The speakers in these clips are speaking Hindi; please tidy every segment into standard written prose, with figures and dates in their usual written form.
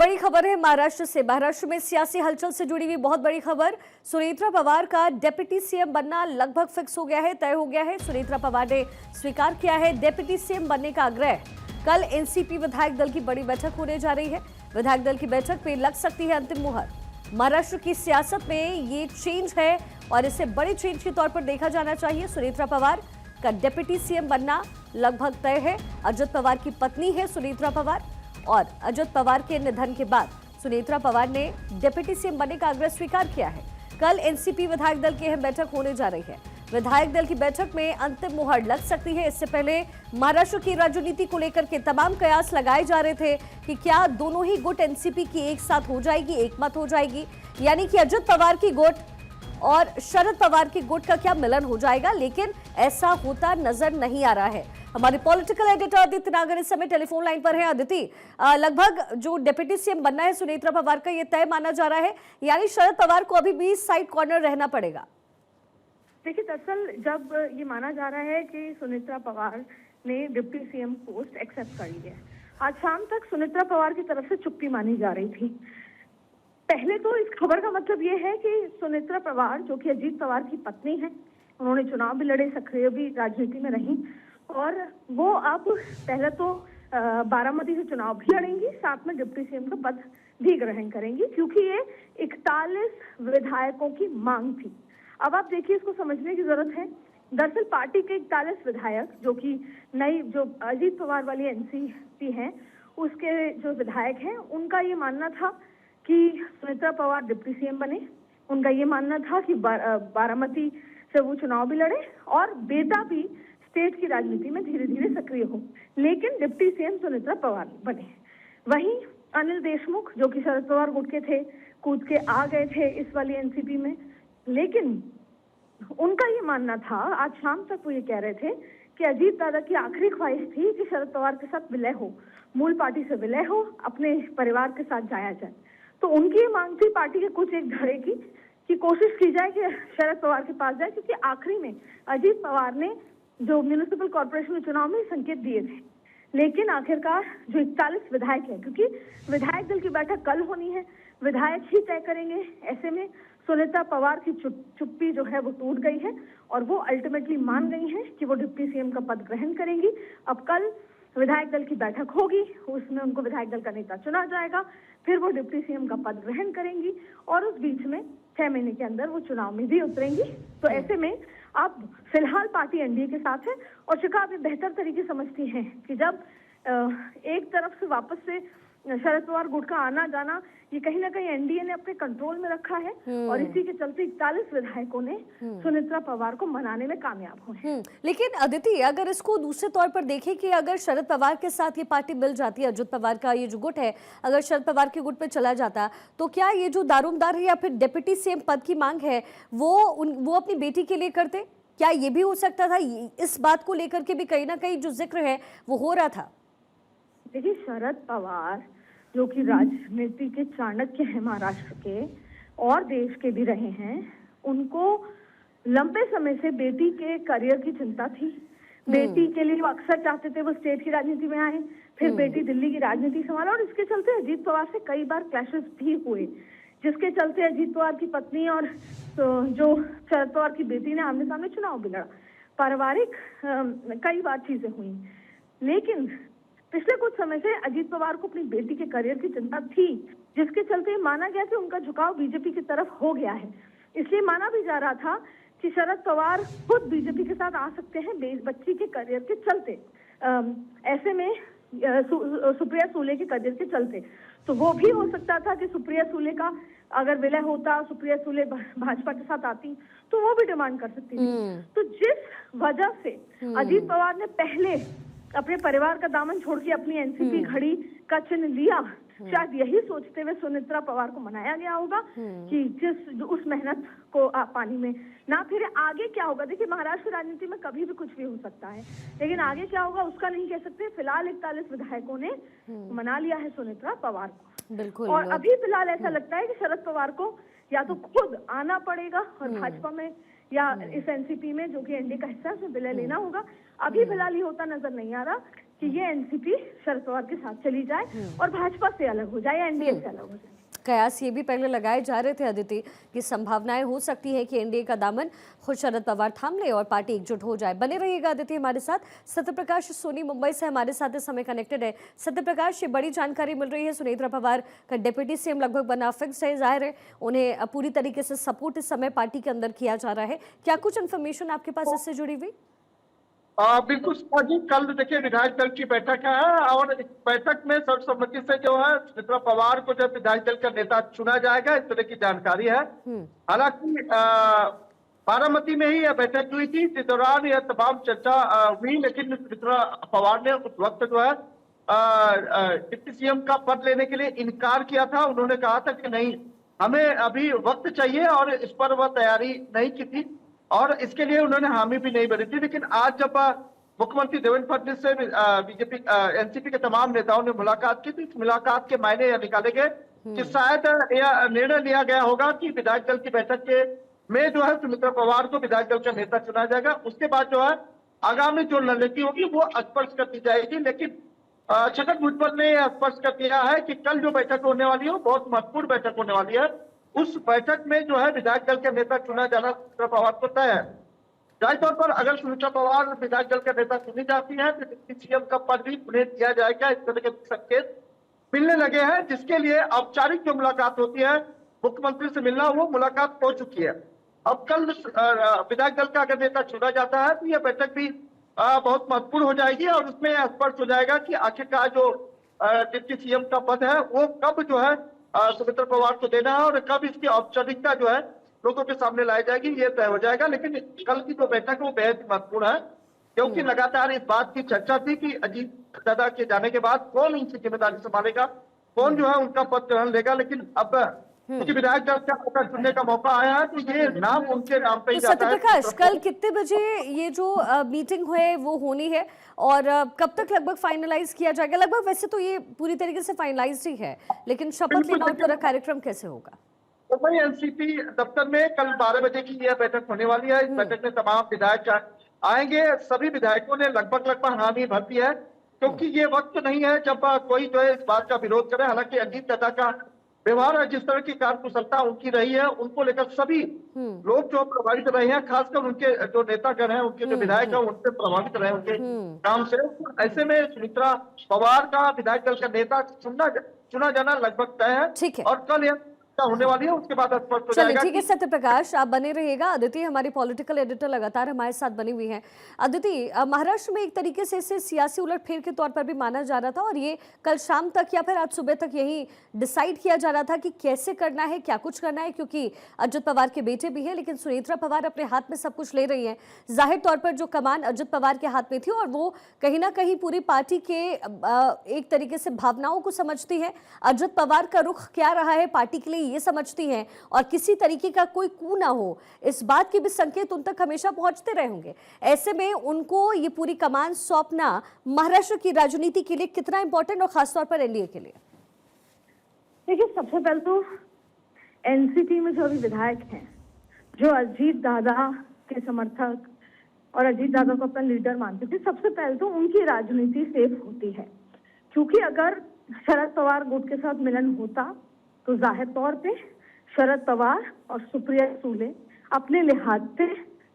बड़ी खबर है महाराष्ट्र से। महाराष्ट्र में सियासी हलचल से जुड़ी हुई बहुत बड़ी खबर। सुनेत्रा पवार का डिप्टी सीएम बनना लगभग फिक्स हो गया है, तय हो गया है। सुनेत्रा पवार ने स्वीकार किया है डिप्टी सीएम बनने का आग्रह। कल एनसीपी विधायक दल की बड़ी बैठक होने जा रही है। विधायक दल की बैठक में लग सकती है अंतिम मुहर। महाराष्ट्र की सियासत में ये चेंज है और इसे बड़े चेंज के तौर पर देखा जाना चाहिए। सुनेत्रा पवार का डिप्टी सीएम बनना लगभग तय है। अजित पवार की पत्नी है सुनेत्रा पवार और अजित पवार के निधन के बाद सुनेत्रा पवार ने डिप्टी सीएम बनने का आग्रह स्वीकार किया है। कल एनसीपी विधायक दल की अहम बैठक होने जा रही है। विधायक दल की बैठक में अंतिम मुहर लग सकती है। इससे पहले महाराष्ट्र की राजनीति को लेकर के तमाम कयास लगाए जा रहे थे कि क्या दोनों ही गुट एनसीपी की एक साथ हो जाएगी, एकमत हो जाएगी, यानी कि अजित पवार की गुट और शरद पवार की गुट का क्या मिलन हो जाएगा, लेकिन ऐसा होता नजर नहीं आ रहा है। हमारे पॉलिटिकल एडिटर अदिति नागर इस समय टेलीफोन लाइन पर है। अदिति, लगभग जो डिप्टी सीएम बनना है सुनेत्रा पवार का, ये तय माना जा रहा है, यानी शरद पवार को अभी भी साइड कॉर्नर रहना पड़ेगा। देखिए, दरअसल जब ये माना जा रहा है कि सुनेत्रा पवार ने डिप्टी सीएम पोस्ट एक्सेप्ट करी है, आज शाम तक सुनेत्रा पवार की तरफ से चुप्पी मानी जा रही थी। पहले तो इस खबर का मतलब ये है कि सुनेत्रा पवार, जो कि अजीत पवार की पत्नी है, उन्होंने चुनाव भी लड़े, सक्रिय भी राजनीति में रही और वो अब पहले तो बारामती से चुनाव भी लड़ेंगी, साथ में डिप्टी सीएम का पद भी ग्रहण करेंगी, क्योंकि ये 41 विधायकों की मांग थी। अब आप देखिए, इसको समझने की जरूरत है। दरअसल पार्टी के 41 विधायक, जो कि नई जो अजीत पवार वाली एनसीपी है, उसके जो विधायक हैं, उनका ये मानना था कि सुनेत्रा पवार डिप्टी सीएम बने। उनका ये मानना था कि बारामती से वो चुनाव भी लड़े और बेटा भी स्टेट की राजनीति में धीरे धीरे सक्रिय हो, लेकिन डिप्टी सीएम सुनेत्रा पवार बने। वहीं अनिल देशमुख, जो कि शरद पवार गुट के थे, कूद के आ गए थे इस वाली एनसीपी में, लेकिन उनका ये मानना था, आज शाम तक वो ये कह रहे थे कि अजीत दादा की आखिरी ख्वाहिश थी कि शरद पवार के साथ विलय हो, मूल पार्टी से विलय हो, अपने परिवार के साथ जाया जाए। तो उनकी ये मांग थी पार्टी के कुछ एक धड़े की कि कोशिश की जाए कि शरद पवार के पास जाए, क्योंकि आखिरी में अजीत पवार ने जो म्युनिसिपल कॉर्पोरेशन चुनाव में संकेत दिए थे, लेकिन आखिरकार जो 41 विधायक है, क्योंकि विधायक दल की बैठक कल होनी है, विधायक ही तय करेंगे, ऐसे में सुनेत्रा पवार की चुप्पी जो है वो टूट गई है और वो अल्टीमेटली मान गई है कि वो डिप्टी सीएम का पद ग्रहण करेंगी। अब कल विधायक दल की बैठक होगी, उसमें उनको विधायक दल का नेता चुना जाएगा, फिर वो डिप्टी सीएम का पद ग्रहण करेंगी और उस बीच में 6 महीने के अंदर वो चुनाव में भी उतरेंगी। तो ऐसे में आप फिलहाल पार्टी एनडीए के साथ है और शिखा आप बेहतर तरीके समझती हैं कि जब एक तरफ से वापस से शरद पवार गुट का आना जाना, ये कहीं ना कहीं एनडीए ने अपने कंट्रोल में रखा है और इसी के चलते 41 विधायकों ने सुनेत्रा पवार को मनाने में कामयाब हुए हैं। लेकिन अदिति, अगर इसको दूसरे तौर पर देखें कि अगर शरद पवार के साथ ये पार्टी मिल जाती है, अजित पवार का ये जो गुट है, अगर शरद पवार के गुट पे चला जाता, तो क्या ये जो दारोमदार है या फिर डिप्टी सीएम पद की मांग है वो अपनी बेटी के लिए करते? क्या ये भी हो सकता था? इस बात को लेकर के भी कहीं ना कहीं जो जिक्र है वो हो रहा था। देखिए, शरद पवार जो कि राजनीति के चाणक्य हैं महाराष्ट्र के और देश के भी रहे हैं, उनको लंबे समय से बेटी के करियर की चिंता थी। बेटी के लिए वो अक्सर चाहते थे वो स्टेट की राजनीति में आए, फिर बेटी दिल्ली की राजनीति संभाला और इसके चलते अजीत पवार से कई बार क्लैशेस भी हुए, जिसके चलते अजीत पवार की पत्नी और जो शरद पवार की बेटी ने आमने सामने चुनाव भी लड़ा। पारिवारिक कई बार चीजें हुई, लेकिन पिछले कुछ समय से अजीत पवार को अपनी बेटी के करियर की चिंता थी, जिसके चलते माना गया कि उनका झुकाव बीजेपी की तरफ हो गया है। इसलिए माना भी जा रहा था कि शरद पवार खुद बीजेपी के साथ आ सकते हैं बच्ची के करियर के चलते, ऐसे में सुप्रिया सूले के करियर के चलते। तो वो भी हो सकता था कि सुप्रिया सूले का अगर विलय होता, सुप्रिया सूले भाजपा के साथ आती, तो वो भी डिमांड कर सकती थी। तो जिस वजह से अजीत पवार ने पहले अपने परिवार का दामन छोड़ के अपनी एनसीपी घड़ी का चिन्ह लिया, शायद यही सोचते हुए सुनेत्रा पवार को मनाया गया होगा कि उस मेहनत को पानी में ना फिरे। आगे क्या होगा, देखिए महाराष्ट्र राजनीति में कभी भी कुछ भी हो सकता है, लेकिन आगे क्या होगा उसका नहीं कह सकते। फिलहाल 41 विधायकों ने मना लिया है सुनेत्रा पवार को, बिल्कुल। और अभी फिलहाल ऐसा लगता है कि शरद पवार को या तो खुद आना पड़ेगा और भाजपा में या इस एनसीपी में, जो कि एनडीए का हिस्सा है, उसमें विलय लेना होगा। अभी फिलहाल ये होता नजर नहीं आ रहा, कि ये एनसीपी शरद पवार के साथ चली जाए और भाजपा से अलग हो जाए या एनडीए से अलग हो जाए। कयास ये भी पहले लगाए जा रहे थे अदिति कि संभावनाएं हो सकती है कि एनडीए का दामन खुद शरद पवार थाम ले और पार्टी एकजुट हो जाए। बने रहिएगा अदिति हमारे साथ। सत्यप्रकाश सोनी मुंबई से हमारे साथ इस समय कनेक्टेड है। सत्यप्रकाश, ये बड़ी जानकारी मिल रही है, सुनेत्रा पवार का डिप्टी सीएम लगभग बना फिक्स है, जाहिर है उन्हें पूरी तरीके से सपोर्ट इस समय पार्टी के अंदर किया जा रहा है। क्या कुछ इन्फॉर्मेशन आपके पास इससे जुड़ी हुई? बिल्कुल जी, कल देखिए विधायक दल की बैठक है और इस बैठक में सर्वसम्मति से जो है सुनेत्रा पवार को जब विधायक दल का नेता चुना जाएगा, इस तरह की जानकारी है। हालांकि बारामती में ही यह बैठक हुई थी, जिस दौरान यह तमाम चर्चा हुई, लेकिन सुनेत्रा पवार ने उस वक्त जो है डिप्टी सीएम का पद लेने के लिए इनकार किया था। उन्होंने कहा था कि नहीं, हमें अभी वक्त चाहिए और इस पर वह तैयारी नहीं की थी और इसके लिए उन्होंने हामी भी नहीं भरी थी। लेकिन आज जब मुख्यमंत्री देवेंद्र फडणवीस से बीजेपी एनसीपी के तमाम नेताओं ने मुलाकात की, तो इस मुलाकात के मायने यह निकाले गए कि शायद यह निर्णय लिया गया होगा कि विधायक दल की बैठक के में जो है सुनेत्रा पवार को विधायक दल का नेता चुना जाएगा। उसके बाद जो है आगामी जो रणनीति होगी वो स्पष्ट कर दी जाएगी। लेकिन छगन भुजबल ने यह स्पष्ट कर दिया है कि कल जो बैठक होने वाली है वो बहुत महत्वपूर्ण बैठक होने वाली है। उस बैठक में जो है विधायक दल के नेता चुना जाना सुनेत्रा पवार को तय है। जाहिर तौर पर अगर सुनेत्रा पवार विधायक दल के नेता चुनी जाती है तो डिप्टी सीएम का पद भी उन्हें दिया जाएगा, इस तरह के संकेत मिलने लगे हैं, जिसके लिए औपचारिक जो मुलाकात होती है मुख्यमंत्री से मिलना, वो मुलाकात हो चुकी है। अब कल विधायक दल का अगर नेता चुना जाता है तो यह बैठक भी बहुत महत्वपूर्ण हो जाएगी और उसमें यह स्पष्ट हो जाएगा कि आखिरकार जो डिप्टी सीएम का पद है वो कब जो है सुनेत्रा पवार को देना है और कब इसकी औपचारिकता जो है लोगों के सामने लाई जाएगी, ये तय हो जाएगा। लेकिन कल की जो बैठक है वो बेहद महत्वपूर्ण है, क्योंकि लगातार इस बात की चर्चा थी कि अजीत दादा के जाने के बाद कौन उनकी जिम्मेदारी संभालेगा, कौन जो है उनका पद ग्रहण लेगा। लेकिन अब क्योंकि विधायक दल का चुनने का मौका आया है तो ये नाम उनके नाम पे ही जाता है। सत्यप्रकाश, कल कितने बजे ये जो मीटिंग है वो होनी है और कब तक लगभग फाइनलाइज किया जाएगा? लगभग वैसे तो ये पूरी तरीके से फाइनलाइज ही है, लेकिन शपथ लेना और पूरा कार्यक्रम कैसे होगा? मुंबई एनसीपी दफ्तर में कल 12 बजे की यह बैठक होने वाली है। इस बैठक में तमाम विधायक आएंगे। सभी विधायकों ने लगभग हामी भर दी है, क्योंकि ये वक्त नहीं है जब कोई जो है इस बात का विरोध करे। हालांकि अजीत दादा का व्यवहार और जिस तरह की कार्यकुशलता उनकी रही है, उनको लेकर सभी लोग जो प्रभावित रहे हैं, खासकर उनके जो नेतागण हैं, उनके जो विधायक हैं, उनसे प्रभावित रहे उनके काम से। ऐसे में सुनेत्रा पवार का विधायक दल का नेता चुना जाना लगभग तय है और कल यह होने वाली है, उसके बाद स्पष्ट हो जाएगा। ठीक है सत्यप्रकाश, आप बने रहिएगा। अदिति हमारी पॉलिटिकल एडिटर लगातार हमारे साथ बनी हुई हैं। अदिति, महाराष्ट्र में एक तरीके से इसे सियासी उलटफेर के तौर पर भी माना जा रहा था और ये कल शाम तक या फिर आज सुबह तक यही डिसाइड किया जा रहा था कि कैसे करना है, क्या कुछ करना है, क्योंकि अजित पवार के बेटे भी है, लेकिन सुनेत्रा पवार अपने हाथ में सब कुछ ले रही है। जाहिर तौर पर जो कमान अजित पवार के हाथ में थी और वो कहीं ना कहीं पूरी पार्टी के एक तरीके से भावनाओं को समझती है। अजित पवार का रुख क्या रहा है पार्टी के लिए ये समझती हैं और किसी तरीके का कोई कू ना हो, इस बात के भी संकेत उन तक हमेशा पहुंचते रहे होंगे। ऐसे में उनको ये पूरी कमान सौंपना महाराष्ट्र की राजनीति के लिए कितना इंपॉर्टेंट और खासतौर पर एनडीए के लिए? देखिए, सबसे पहले तो एनसीपी में जो अभी विधायक हैं, जो अजीत दादा के समर्थक और अजीत दादा को अपना लीडर मानते थे, सबसे पहले तो उनकी राजनीति सेफ होती है। क्योंकि अगर शरद पवार गुट के साथ मिलन होता तो जाहिर तौर पे शरद पवार और सुप्रिया सुले अपने लिहाज से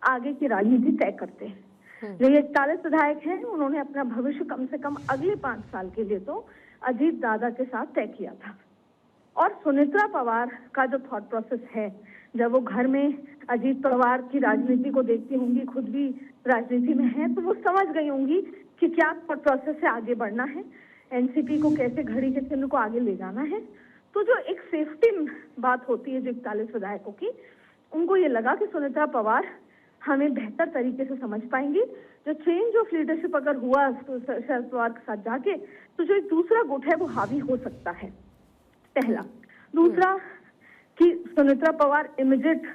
आगे की राजनीति तय करते हैं। जो ये 41 विधायक हैं, उन्होंने अपना भविष्य कम से कम अगले 5 साल के लिए तो अजीत दादा के साथ तय किया था। और सुनेत्रा पवार का जो थॉट प्रोसेस है, जब वो घर में अजीत पवार की राजनीति को देखती होंगी, खुद भी राजनीति में है, तो वो समझ गई होंगी कि क्या थॉट प्रोसेस से आगे बढ़ना है, एनसीपी को कैसे घड़ी के चिन्ह को आगे ले जाना है। तो जो एक सेफ्टी बात होती है जो 41 विधायकों की, उनको ये लगा कि सुनेत्रा पवार हमें बेहतर तरीके से समझ पाएंगी। जो चेंज ऑफ लीडरशिप अगर हुआ तो शरद पवार के साथ जाके, तो जो एक दूसरा गुट है वो हावी हो सकता है, पहला। दूसरा कि सुनेत्रा पवार इमीडिएट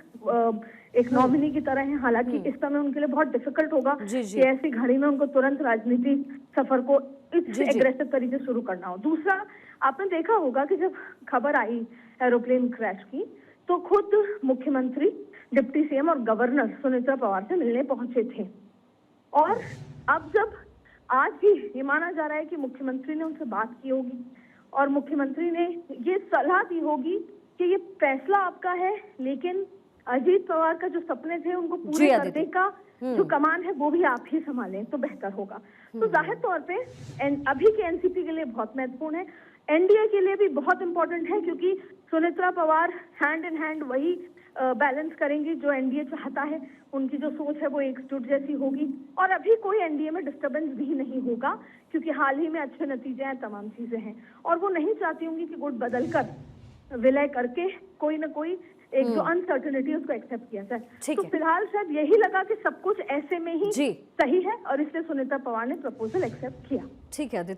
एक नॉमिनी की तरह है। हालांकि इस समय उनके लिए बहुत डिफिकल्ट होगा कि ऐसी घड़ी में उनको तुरंत राजनीति सफर को इस एग्रेसिव तरीके से शुरू करना हो। दूसरा, आपने देखा होगा कि जब खबर आई एरोप्लेन क्रैश की, तो खुद मुख्यमंत्री, डिप्टी सीएम और गवर्नर सुनेत्रा पवार से मिलने पहुंचे थे। और अब जब आज भी ये माना जा रहा है कि मुख्यमंत्री ने उनसे बात की होगी और मुख्यमंत्री ने ये सलाह दी होगी कि ये फैसला आपका है, लेकिन अजीत पवार का जो सपने थे उनको पूरे करने का जो कमान है वो भी आप ही संभालें तो बेहतर होगा। तो जाहिर तौर पे अभी के एनसीपी के लिए बहुत महत्वपूर्ण है, एनडीए के लिए भी बहुत इंपॉर्टेंट है, क्योंकि Sunetra Pawar hand in hand वही बैलेंस करेंगी जो एनडीए चाहता है। उनकी जो सोच है वो एकजुट जैसी होगी और अभी कोई एनडीए में डिस्टर्बेंस भी नहीं होगा, क्योंकि हाल ही में अच्छे नतीजे हैं, तमाम चीजें हैं और वो नहीं चाहती होंगी कि गुट बदल कर विलय करके कोई ना कोई एक जो अनसर्टेनिटी उसको एक्सेप्ट किया जाए। तो फिलहाल शायद यही लगा कि सब कुछ ऐसे में ही सही है और इसलिए सुनीता पवार ने प्रपोजल एक्सेप्ट किया। ठीक है अदिति।